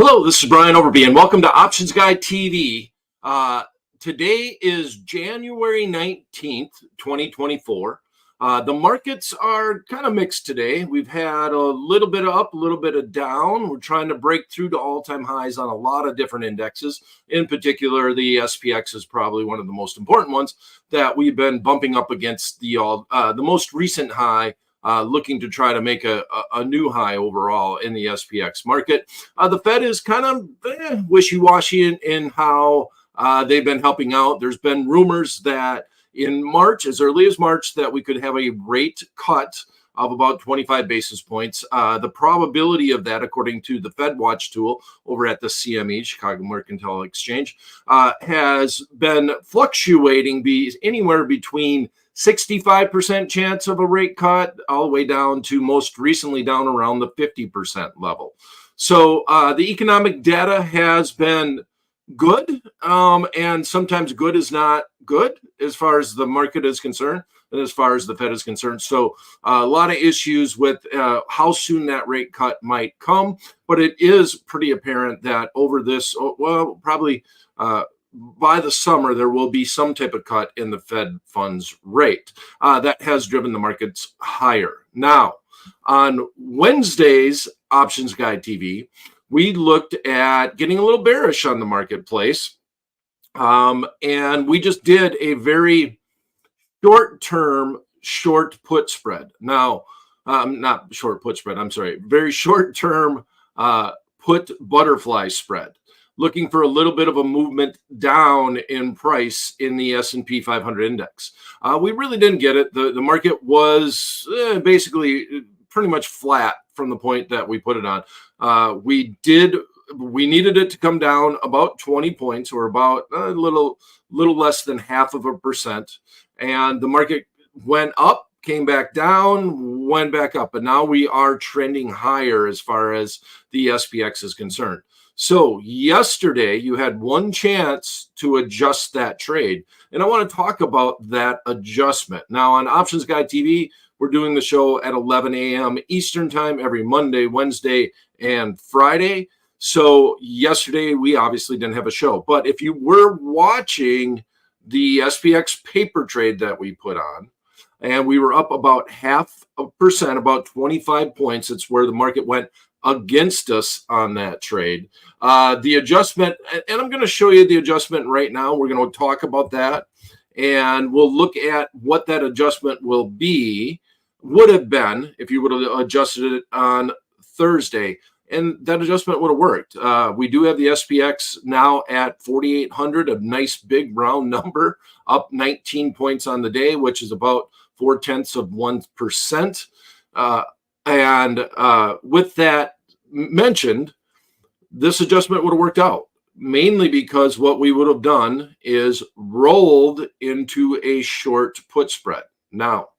Hello, this is Brian Overby, and welcome to Options Guy TV. Today is January 19th, 2024. The markets are kind of mixed today. We've had a little bit of up, a little bit of down. We're trying to break through to all-time highs on a lot of different indexes. In particular, the SPX is probably one of the most important ones that we've been bumping up against the most recent high, looking to try to make a new high overall in the SPX market. The Fed is kind of wishy-washy in how they've been helping out. There's been rumors that in March, as early as March, that we could have a rate cut of about 25 basis points. The probability of that, according to the Fed Watch tool over at the CME, Chicago Mercantile Exchange, has been fluctuating anywhere between 65% chance of a rate cut all the way down to most recently down around the 50% level. So the economic data has been good, and sometimes good is not good as far as the market is concerned and as far as the Fed is concerned. So a lot of issues with how soon that rate cut might come, but it is pretty apparent that over this, probably by the summer, there will be some type of cut in the Fed funds rate. That has driven the markets higher. Now, on Wednesday's Options Guide TV, we looked at getting a little bearish on the marketplace. And we just did a very short-term short put spread. Now, not short put spread, I'm sorry, very short-term put butterfly spread, looking for a little bit of a movement down in price in the S&P 500 index. We really didn't get it. The market was basically pretty much flat from the point that we put it on. We needed it to come down about 20 points, or about a little less than 0.5%. And the market went up, came back down, went back up. But now we are trending higher as far as the SPX is concerned. So yesterday you had one chance to adjust that trade. And I want to talk about that adjustment. Now on Options Guide TV, we're doing the show at 11 a.m. Eastern time every Monday, Wednesday, and Friday. So yesterday we obviously didn't have a show. But if you were watching the SPX paper trade that we put on, and we were up about 0.5%, about 25 points, it's where the market went against us on that trade. The adjustment, and I'm going to show you the adjustment right now. We're going to talk about that, and we'll look at what that adjustment would have been if you would have adjusted it on Thursday, and that adjustment would have worked. We do have the SPX now at 4,800, a nice big round number, up 19 points on the day, which is about 0.4%. And with that mentioned, this adjustment would have worked out, mainly because what we would have done is rolled into a short put spread. Now,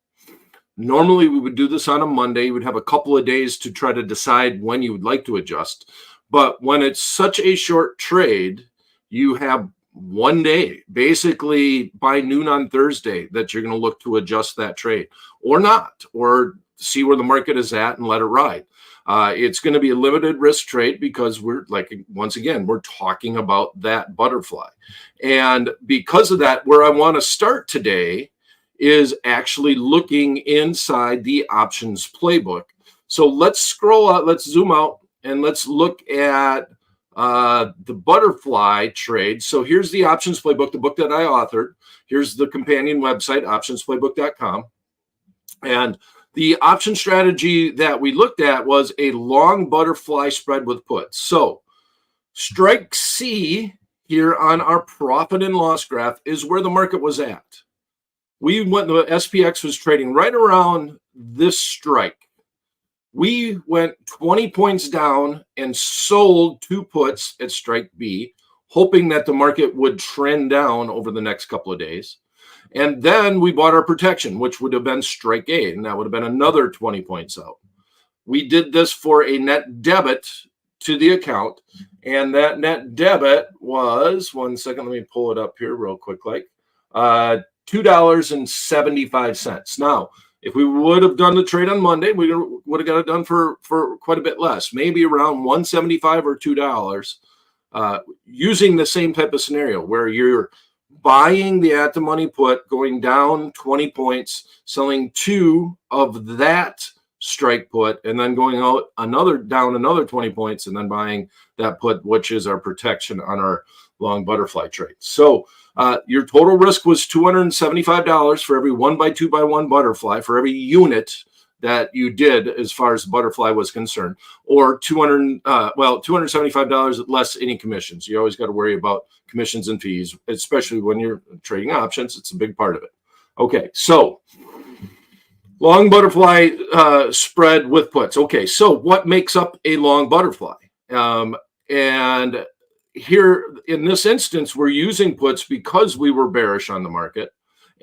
normally we would do this on a Monday. You would have a couple of days to try to decide when you would like to adjust. But when it's such a short trade, you have one day, basically by noon on Thursday, that you're going to look to adjust that trade or not, or see where the market is at and let it ride. It's going to be a limited risk trade because once again, we're talking about that butterfly. And because of that, where I want to start today is actually looking inside the options playbook. So let's scroll out, let's zoom out, and let's look at the butterfly trade. So here's the options playbook, the book that I authored. Here's the companion website, optionsplaybook.com. And the option strategy that we looked at was a long butterfly spread with puts. So strike C here on our profit and loss graph is where the market was at. The SPX was trading right around this strike. We went 20 points down and sold 2 puts at strike B, hoping that the market would trend down over the next couple of days. And then we bought our protection, which would have been strike A, and that would have been another 20 points out. We did this for a net debit to the account, and that net debit was, one second, let me pull it up here real quick, $2.75. Now, If we would have done the trade on Monday, we would have got it done for quite a bit less, maybe around $1.75 or $2, using the same type of scenario where you're buying the at the money put, going down 20 points, selling 2 of that strike put, and then going out down another 20 points, and then buying that put, which is our protection on our long butterfly trade. So your total risk was $275 for every 1x2x1 butterfly, for every unit that you did as far as the butterfly was concerned, or $275 less any commissions. You always got to worry about commissions and fees, especially when you're trading options. It's a big part of it. Okay, so long butterfly spread with puts. Okay, so what makes up a long butterfly? And here in this instance, we're using puts because we were bearish on the market.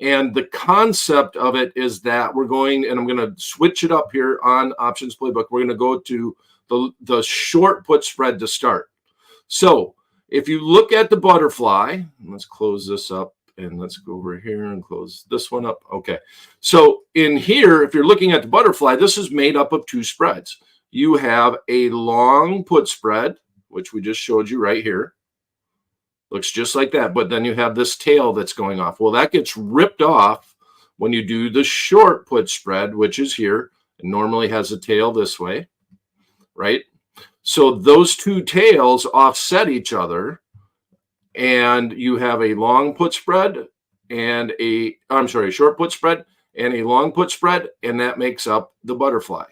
And the concept of it is that we're going, and I'm going to switch it up here on Options Playbook. We're going to go to the short put spread to start. So if you look at the butterfly, let's close this up and let's go over here and close this one up. Okay. So in here, if you're looking at the butterfly, this is made up of 2 spreads. You have a long put spread, which we just showed you right here. Looks just like that, but then you have this tail that's going off. Well, that gets ripped off when you do the short put spread, which is here. It normally has a tail this way, right? So those 2 tails offset each other, and you have a long put spread and short put spread and a long put spread, and that makes up the butterfly.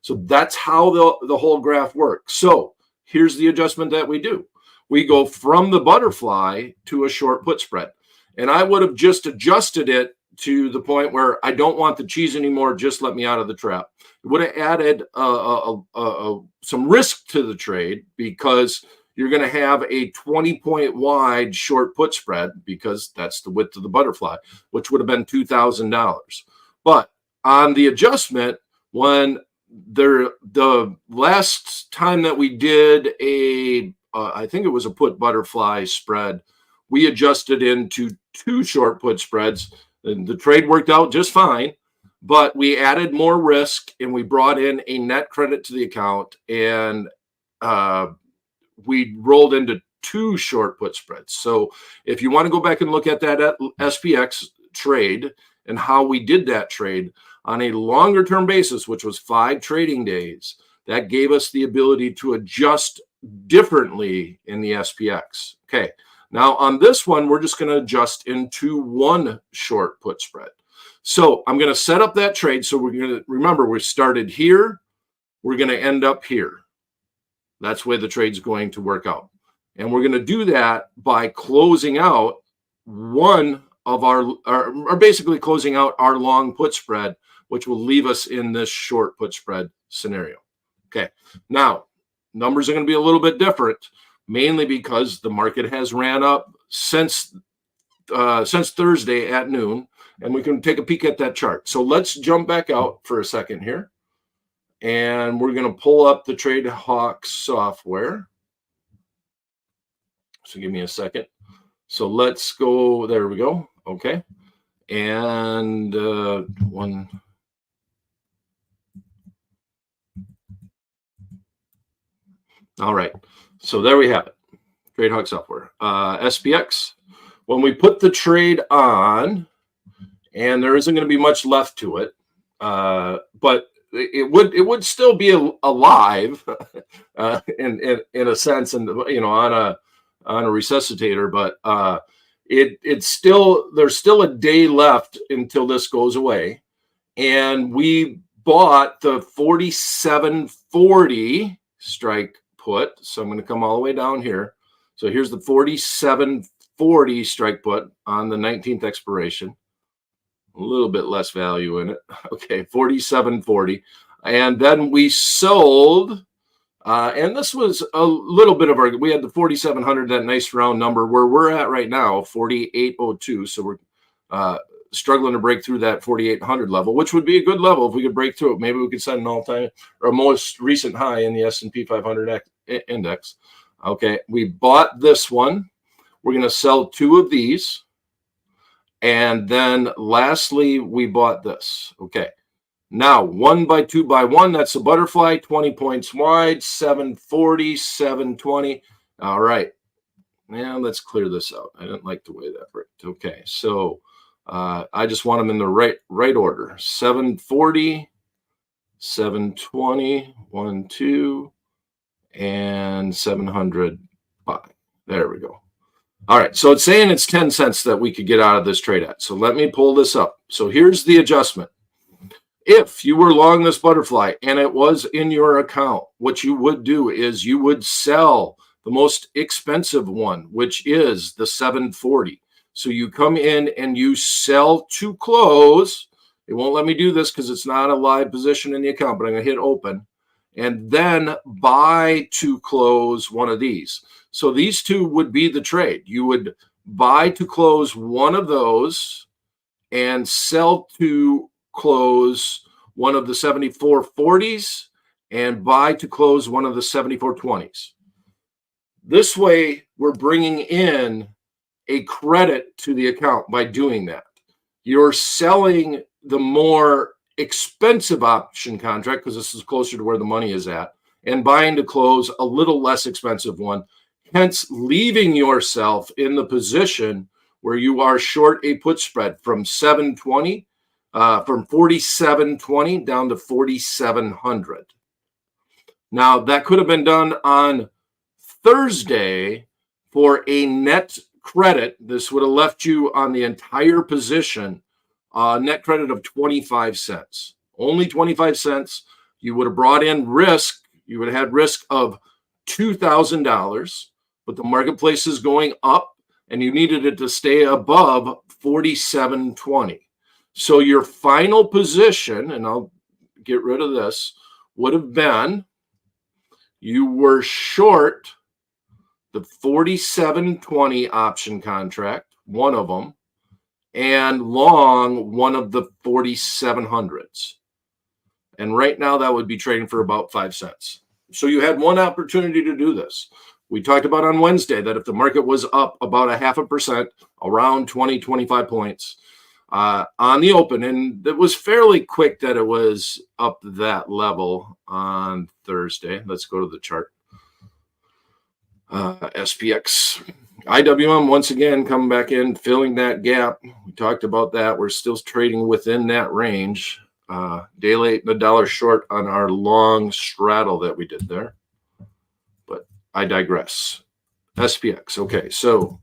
So that's how the whole graph works. So here's the adjustment that we do. We go from the butterfly to a short put spread. And I would have just adjusted it to the point where I don't want the cheese anymore. Just let me out of the trap. It would have added some risk to the trade, because you're going to have a 20-point wide short put spread, because that's the width of the butterfly, which would have been $2,000. But on the adjustment, when the last time that we did I think it was a put butterfly spread, we adjusted into 2 short put spreads, and the trade worked out just fine, but we added more risk and we brought in a net credit to the account, and we rolled into 2 short put spreads. So if you want to go back and look at that SPX trade and how we did that trade on a longer term basis, which was 5 trading days, that gave us the ability to adjust differently in the SPX. Okay, now on this one, we're just going to adjust into 1 short put spread. So I'm going to set up that trade. So we're going to remember, we started here, we're going to end up here. That's where the trade's going to work out. And we're going to do that by closing out one of or basically closing out our long put spread, which will leave us in this short put spread scenario. Okay, now numbers are going to be a little bit different, mainly because the market has ran up since Thursday at noon, and we can take a peek at that chart. So let's jump back out for a second here, and we're going to pull up the TradeHawk software. So give me a second. So let's go. There we go. Okay, and one. All right, so there we have it, TradeHawk software, SPX. When we put the trade on, and there isn't going to be much left to it, but it would still be alive in a sense, and on a resuscitator, but there's still a day left until this goes away, and we bought the 47.40 strike put. So I'm going to come all the way down here. So here's the 47.40 strike put on the 19th expiration. A little bit less value in it. Okay, 47.40. And then we sold, and this was a little bit of we had the 4,700, that nice round number where we're at right now, 4802. So we're struggling to break through that 4,800 level, which would be a good level if we could break through it. Maybe we could set an all-time or a most recent high in the S&P 500 index. Okay, we bought this one. We're going to sell 2 of these. And then lastly, we bought this. Okay, Now, 1 by 2 by 1, that's a butterfly, 20 points wide, 740, 720. All right. Now let's clear this out. I didn't like the way that worked. Okay, so I just want them in the right order. 740, 720, 1, 2, and 700. There we go. All right, so it's saying it's 10 cents that we could get out of this trade at. So let me pull this up. So here's the adjustment. If you were long this butterfly and it was in your account, what you would do is you would sell the most expensive one, which is the 740. So you come in and you sell to close. It won't let me do this because it's not a live position in the account, but I'm going to hit open and then buy to close one of these. So these two would be the trade. You would buy to close one of those and sell to close one of the 74.40s and buy to close one of the 74.20s. This way, we're bringing in a credit to the account by doing that. You're selling the more expensive option contract because this is closer to where the money is at, and buying to close a little less expensive one, hence leaving yourself in the position where you are short a put spread from 720, from 47.20 down to 4,700. Now, that could have been done on Thursday for a net credit. This would have left you on the entire position net credit of 25 cents. Only 25 cents. You would have brought in risk. You would have had risk of $2,000, but the marketplace is going up and you needed it to stay above 47.20. So your final position, and I'll get rid of this, would have been you were short the 47.20 option contract, one of them, and long one of the 4,700s. And right now that would be trading for about 5 cents. So you had one opportunity to do this. We talked about on Wednesday that if the market was up about 0.5%, around 20, 25 points on the open, and it was fairly quick that it was up that level on Thursday. Let's go to the chart. SPX. IWM once again coming back in, filling that gap. We talked about that. We're still trading within that range. Day late and $1 short on our long straddle that we did there. But I digress. SPX. Okay, so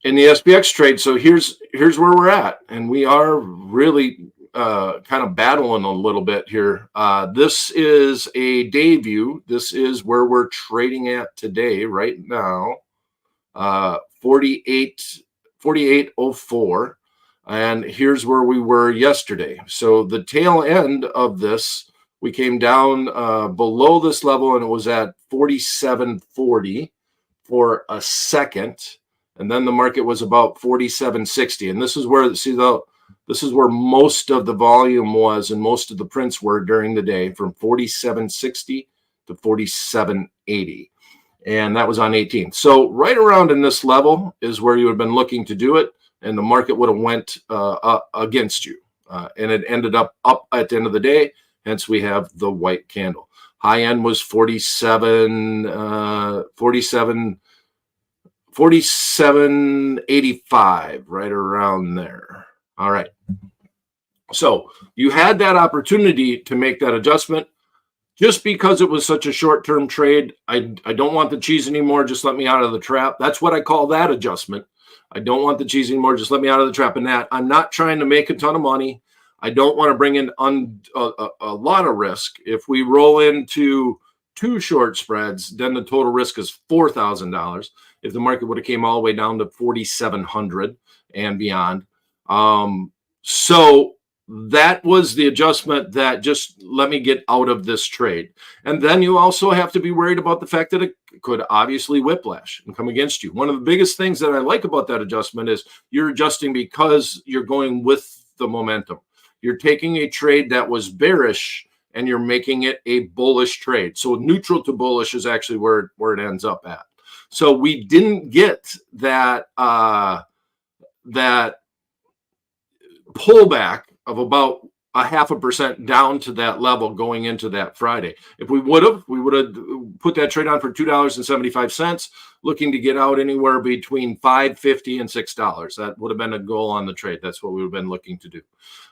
in the SPX trade, so here's where we're at, and we are really kind of battling a little bit here. This is a day view. This is where we're trading at today, right now. 48.04, and here's where we were yesterday. So the tail end of this, we came down below this level, and it was at 47.40 for a second, and then the market was about 47.60, and this is where this is where most of the volume was and most of the prints were during the day, from 47.60 to 47.80. And that was on 18th. So right around in this level is where you would have been looking to do it, and the market would have went against you. And it ended up at the end of the day, hence we have the white candle. High end was 47.85, right around there. All right. So you had that opportunity to make that adjustment. Just because it was such a short-term trade, I don't want the cheese anymore. Just let me out of the trap. That's what I call that adjustment. I don't want the cheese anymore. Just let me out of the trap. And that I'm not trying to make a ton of money. I don't want to bring in a lot of risk. If we roll into 2 short spreads, then the total risk is $4,000. If the market would have came all the way down to 4,700 and beyond. So that was the adjustment that just let me get out of this trade. And then you also have to be worried about the fact that it could obviously whiplash and come against you. One of the biggest things that I like about that adjustment is you're adjusting because you're going with the momentum. You're taking a trade that was bearish and you're making it a bullish trade. So neutral to bullish is actually where it ends up at. So we didn't get that that pullback of about a 0.5% down to that level going into that Friday. If we would have put that trade on for $2.75, looking to get out anywhere between $5.50 and $6. That would have been a goal on the trade. That's what we would have been looking to do.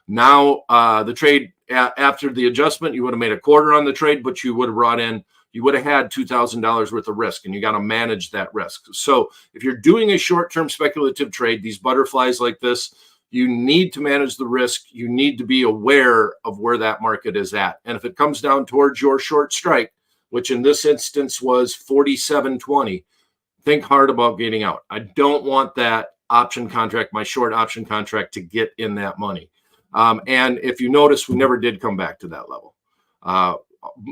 Now, the trade after the adjustment, you would have made a quarter on the trade, but you would have brought in, you would have had $2,000 worth of risk, and you got to manage that risk. So if you're doing a short-term speculative trade, these butterflies like this, you need to manage the risk. You need to be aware of where that market is at. And if it comes down towards your short strike, which in this instance was 47.20, think hard about getting out. I don't want that option contract, my short option contract, to get in that money. And if you notice, we never did come back to that level.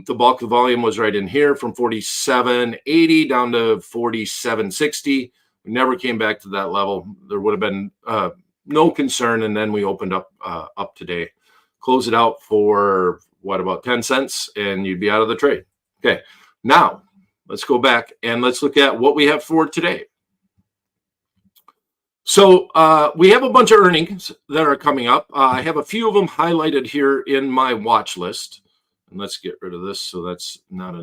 The bulk of the volume was right in here from 47.80 down to 47.60. We never came back to that level. There would have been no concern, and then we opened up today. Close it out for what, about 10 cents, and you'd be out of the trade. Okay, now let's go back and let's look at what we have for today. So we have a bunch of earnings that are coming up. I have a few of them highlighted here in my watch list. And let's get rid of this so that's not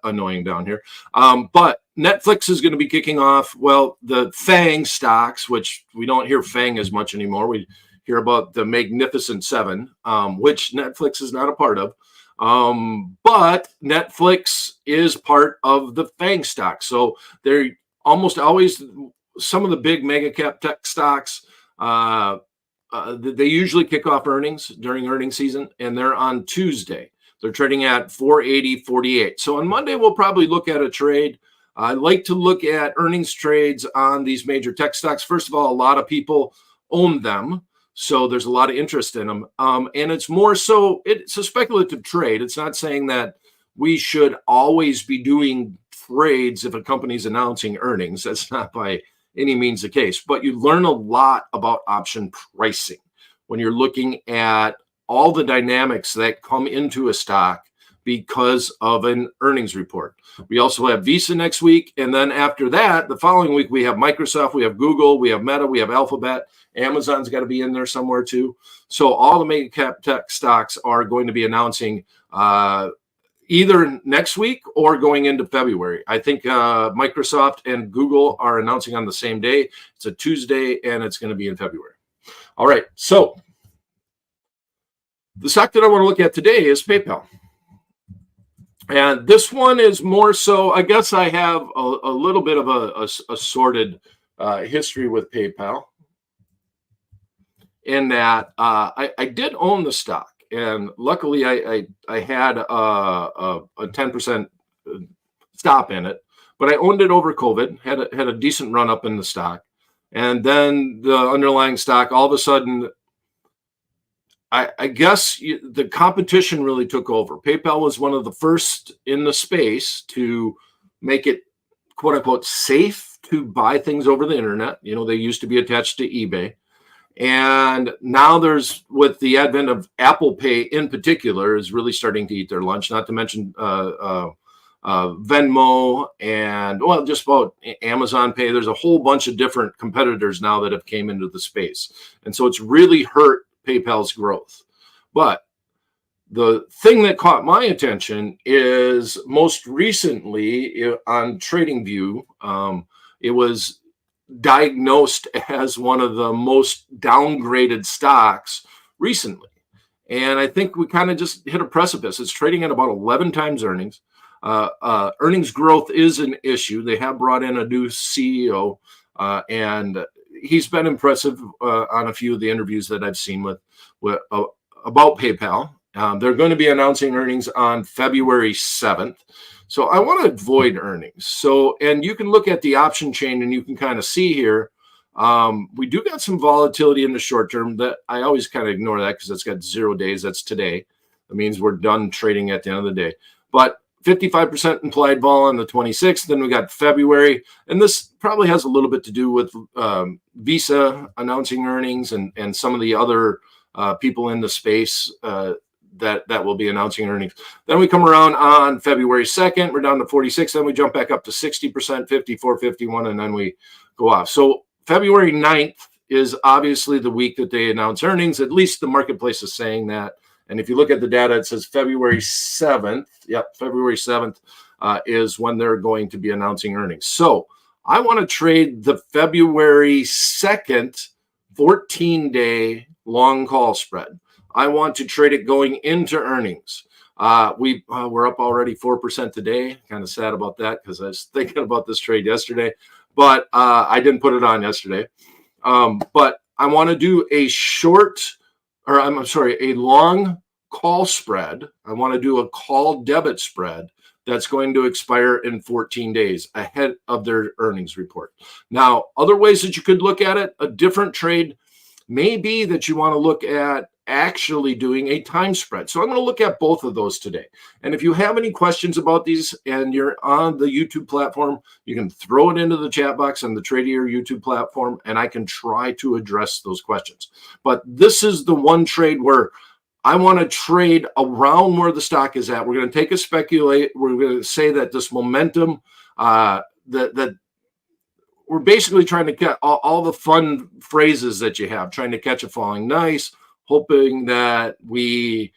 annoying down here. But Netflix is going to be kicking off. Well, the FANG stocks, which we don't hear FANG as much anymore. We hear about the Magnificent Seven, which Netflix is not a part of. But Netflix is part of the FANG stocks. So they're almost always some of the big mega cap tech stocks. They usually kick off earnings during earnings season, and they're on Tuesday. They're trading at 480.48. So on Monday, we'll probably look at a trade. I like to look at earnings trades on these major tech stocks. First of all, a lot of people own them, so there's a lot of interest in them. And it's more so, it's a speculative trade. It's not saying that we should always be doing trades if a company's announcing earnings. That's not by any means the case. But you learn a lot about option pricing when you're looking at all the dynamics that come into a stock because of an earnings report. We also have Visa next week. And then after that, the following week, we have Microsoft, we have Google, we have Meta, we have Alphabet. Amazon's got to be in there somewhere too. So all the mega cap tech stocks are going to be announcing either next week or going into February. I think Microsoft and Google are announcing on the same day. It's a Tuesday, and it's going to be in February. All right, so the stock that I want to look at today is PayPal. And this one is more so, I guess I have a little bit of a sordid history with PayPal in that I did own the stock. And luckily, I had a 10% stop in it, but I owned it over COVID, had a decent run up in the stock. And then the underlying stock, all of a sudden, I guess the competition really took over. PayPal was one of the first in the space to make it, quote unquote, safe to buy things over the internet. You know, they used to be attached to eBay. And now there's, with the advent of Apple Pay in particular, is really starting to eat their lunch, not to mention Venmo and, well, just about Amazon Pay. There's a whole bunch of different competitors now that have came into the space. And so it's really hurt PayPal's growth. But the thing that caught my attention is most recently on TradingView, it was diagnosed as one of the most downgraded stocks recently. And I think we kind of just hit a precipice. It's trading at about 11 times earnings. Earnings growth is an issue. They have brought in a new CEO, and he's been impressive on a few of the interviews that I've seen with about PayPal. They're going to be announcing earnings on February 7th. So I want to avoid earnings. So, and you can look at the option chain and you can kind of see here, we do got some volatility in the short term. That I always kind of ignore that because it's got 0 days. That's today. That means we're done trading at the end of the day. But 55% implied vol on the 26th. Then we got February. And this probably has a little bit to do with Visa announcing earnings and some of the other people in the space that will be announcing earnings. Then we come around on February 2nd. We're down to 46. Then we jump back up to 60%, 54, 51, and then we go off. So February 9th is obviously the week that they announce earnings. At least the marketplace is saying that. And if you look at the data, it says February 7th. Yep, February 7th is when they're going to be announcing earnings. So I want to trade the February 2nd 14-day long call spread. I want to trade it going into earnings. We're up already 4% today. Kind of sad about that because I was thinking about this trade yesterday, but I didn't put it on yesterday. But I want to do a long call spread. I want to do a call debit spread that's going to expire in 14 days ahead of their earnings report. Now, other ways that you could look at it, a different trade may be that you want to look at actually doing a time spread. So I'm going to look at both of those today. And if you have any questions about these and you're on the YouTube platform, you can throw it into the chat box on the Tradier YouTube platform, and I can try to address those questions. But this is the one trade where I want to trade around where the stock is at. We're going to take a speculate. We're going to say that this momentum, that we're basically trying to get all the fun phrases that you have, trying to catch a falling knife, hoping that we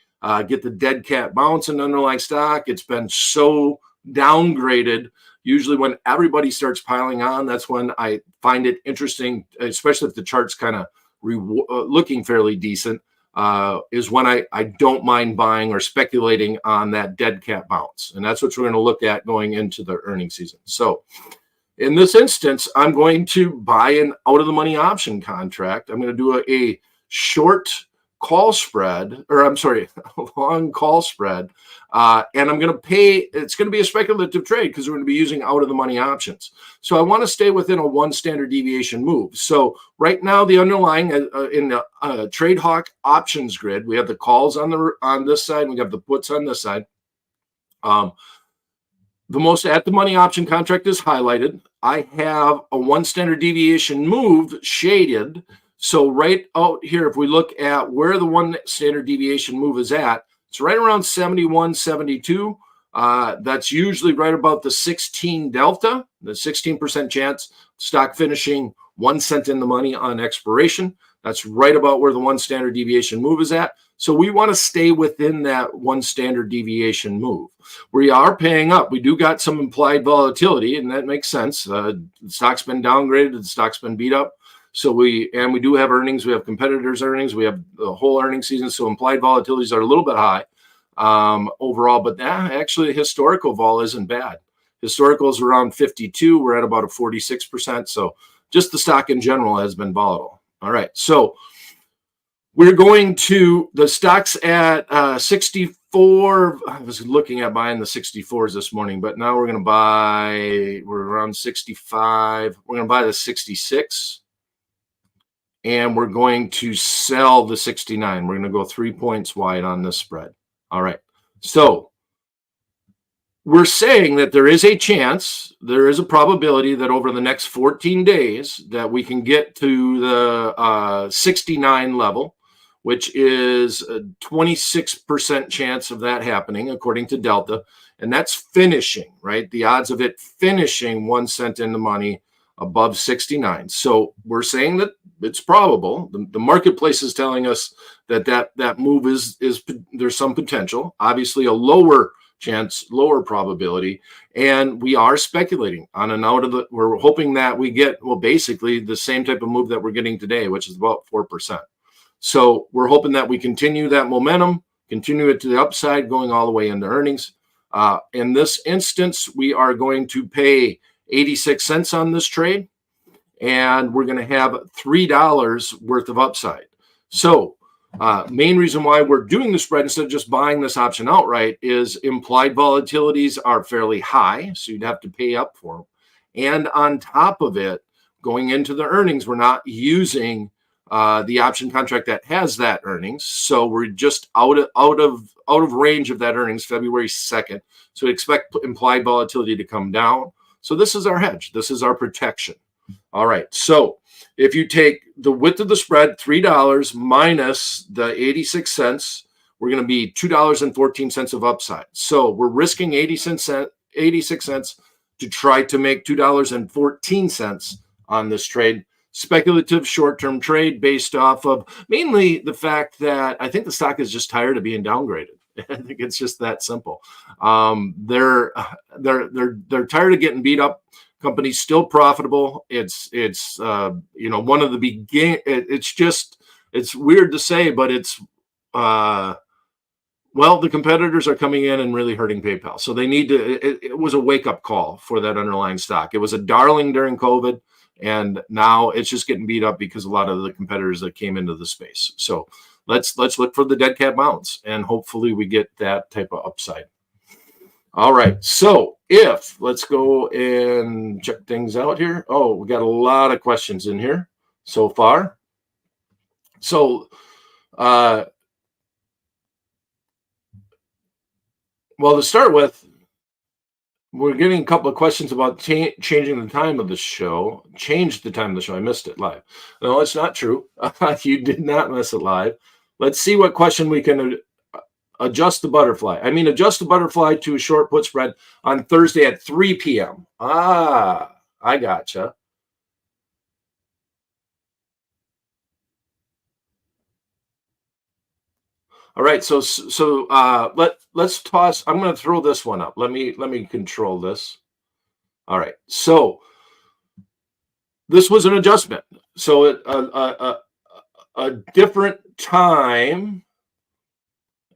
get the dead cat bounce in underlying stock. It's been so downgraded. Usually when everybody starts piling on, that's when I find it interesting, especially if the chart's kind of looking fairly decent, is when I don't mind buying or speculating on that dead cat bounce. And that's what we're going to look at going into the earnings season. So in this instance, I'm going to buy an out-of-the-money option contract. I'm going to do a short call spread, or I'm sorry, a long call spread, and I'm going to pay. It's going to be a speculative trade because we're going to be using out-of-the-money options. So I want to stay within a 1 standard deviation move. So right now, the underlying in the Trade Hawk options grid, we have the calls on this side, and we have the puts on this side. The most at-the-money option contract is highlighted. I have a 1 standard deviation move shaded. So right out here, if we look at where the 1 standard deviation move is at, it's right around 71, 72. That's usually right about the 16 delta, the 16% chance stock finishing 1 cent in the money on expiration. That's right about where the 1 standard deviation move is at. So we want to stay within that 1 standard deviation move. We are paying up. We do got some implied volatility, and that makes sense. The stock's been downgraded. The stock's been beat up. So we do have earnings. We have competitors' earnings. We have the whole earnings season. So implied volatilities are a little bit high overall. But actually, historical vol isn't bad. Historical is around 52. We're at about a 46%. So just the stock in general has been volatile. All right. So we're going to, the stock's at 64. I was looking at buying the 64s this morning, but now we're around 65. We're going to buy the 66. And we're going to sell the 69. We're going to go 3 points wide on this spread. All right. So we're saying that there is a chance, there is a probability that over the next 14 days that we can get to the 69 level, which is a 26% chance of that happening, according to Delta. And that's finishing, right? The odds of it finishing 1 cent in the money above 69. So we're saying that it's probable. The marketplace is telling us that move is there's some potential, obviously a lower chance, lower probability, and we are speculating on an we're hoping that we get, well, basically the same type of move that we're getting today, which is about 4%. So we're hoping that we continue that momentum, continue it to the upside, going all the way into earnings. In this instance, we are going to pay 86 cents on this trade, and we're going to have $3 worth of upside. So main reason why we're doing the spread instead of just buying this option outright is implied volatilities are fairly high, so you'd have to pay up for them. And on top of it, going into the earnings, we're not using the option contract that has that earnings, so we're just out of range of that earnings February 2nd. So we expect implied volatility to come down. So this is our hedge. This is our protection. All right. So if you take the width of the spread, $3 minus the 86 cents, we're going to be $2.14 of upside. So we're risking 86 cents to try to make $2.14 on this trade. speculative short-term trade based off of mainly the fact that I think the stock is just tired of being downgraded. I think it's just that simple. They're tired of getting beat up. Company's still profitable. It's one of the it's weird to say, but it's the competitors are coming in and really hurting PayPal. So they need to, it was a wake-up call for that underlying stock. It was a darling during COVID, and now it's just getting beat up because a lot of the competitors that came into the space. So let's look for the dead cat bounce, and hopefully we get that type of upside. All right. So let's go and check things out here. Oh, we got a lot of questions in here so far. So, well, to start with, we're getting a couple of questions about changing the time of the show. Change the time of the show. I missed it live. No, it's not true. You did not miss it live. Let's see what question we can adjust the butterfly. Adjust the butterfly to a short put spread on Thursday at 3 p.m. I gotcha. All right, so let's toss. I'm going to throw this one up. Let me control this. All right, so this was an adjustment. So a different time,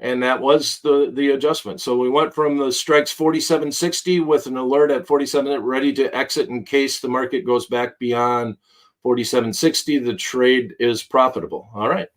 and that was the adjustment. So we went from the strikes 47.60 with an alert at 47, ready to exit in case the market goes back beyond 47.60. The trade is profitable. All right.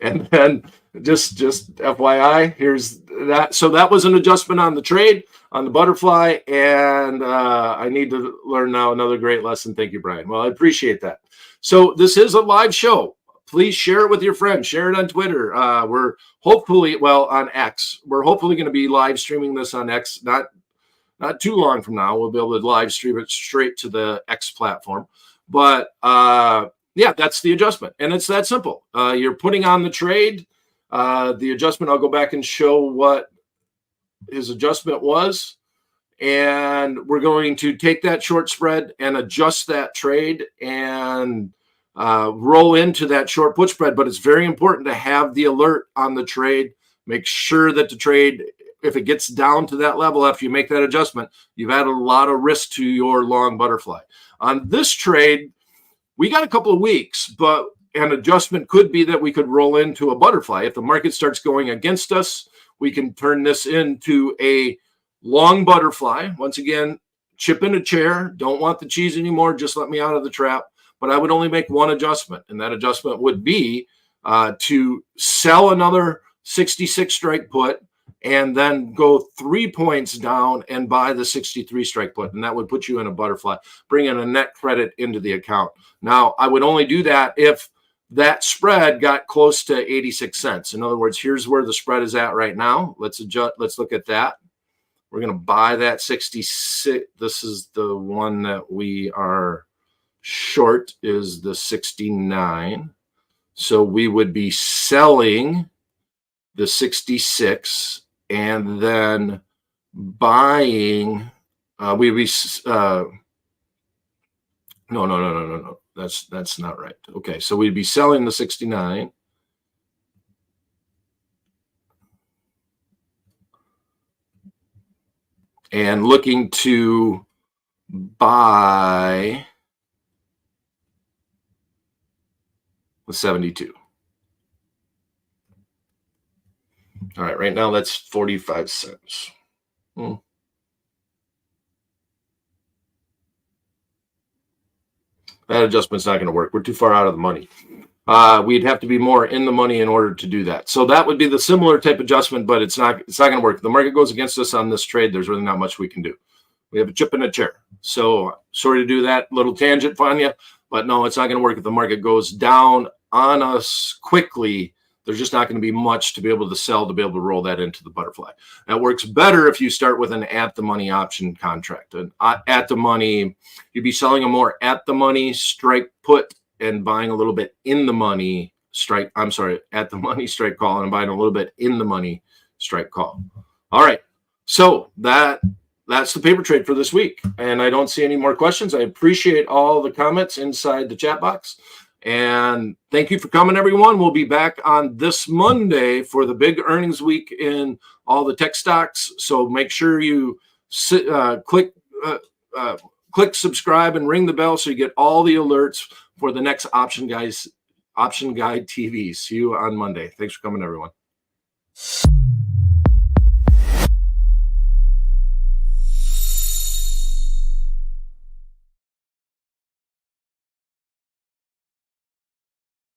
And then just FYI, here's that. So that was an adjustment on the trade, on the butterfly, and I need to learn now another great lesson. Thank you, Brian. Well, I appreciate that. So this is a live show. Please share it with your friends. Share it on Twitter. We're hopefully, on X. We're hopefully going to be live streaming this on X. Not too long from now, we'll be able to live stream it straight to the X platform. But yeah, that's the adjustment. And it's that simple. You're putting on the trade. The adjustment, I'll go back and show what his adjustment was. And we're going to take that short spread and adjust that trade and roll into that short put spread. But it's very important to have the alert on the trade. Make sure that the trade, if it gets down to that level after you make that adjustment, you've added a lot of risk to your long butterfly. On this trade, we got a couple of weeks, but an adjustment could be that we could roll into a butterfly. If the market starts going against us, we can turn this into a long butterfly. Once again, chip in a chair. Don't want the cheese anymore. Just let me out of the trap. But I would only make one adjustment, and that adjustment would be to sell another 66 strike put and then go 3 points down and buy the 63 strike put. And that would put you in a butterfly, bring in a net credit into the account. Now, I would only do that if that spread got close to 86 cents. In other words, here's where the spread is at right now. Let's look at that. We're going to buy that 66. This is the one that we are short, is the 69. So we would be selling the 66 and then buying. No. That's not right. Okay, so we'd be selling the 69. And looking to buy the 72. All right, right now that's 45 cents. That adjustment's not going to work. We're too far out of the money. We'd have to be more in the money in order to do that. So that would be the similar type adjustment, but it's not going to work. If the market goes against us on this trade, there's really not much we can do. We have a chip in a chair. So sorry to do that little tangent on you, but no, it's not going to work. If the market goes down on us quickly, there's just not going to be much to be able to sell to be able to roll that into the butterfly. That works better if you start with an at-the-money option contract. And at the money, you'd be selling a more at-the-money strike put and buying a little bit in the money strike. I'm sorry, at-the-money strike call and buying a little bit in the money strike call. All right, so that that's the paper trade for this week. And I don't see any more questions. I appreciate all the comments inside the chat box. And thank you for coming, everyone. We'll be back on this Monday for the big earnings week in all the tech stocks. So make sure you click subscribe and ring the bell so you get all the alerts for the next Option Guide TV. See you on Monday. Thanks for coming, everyone.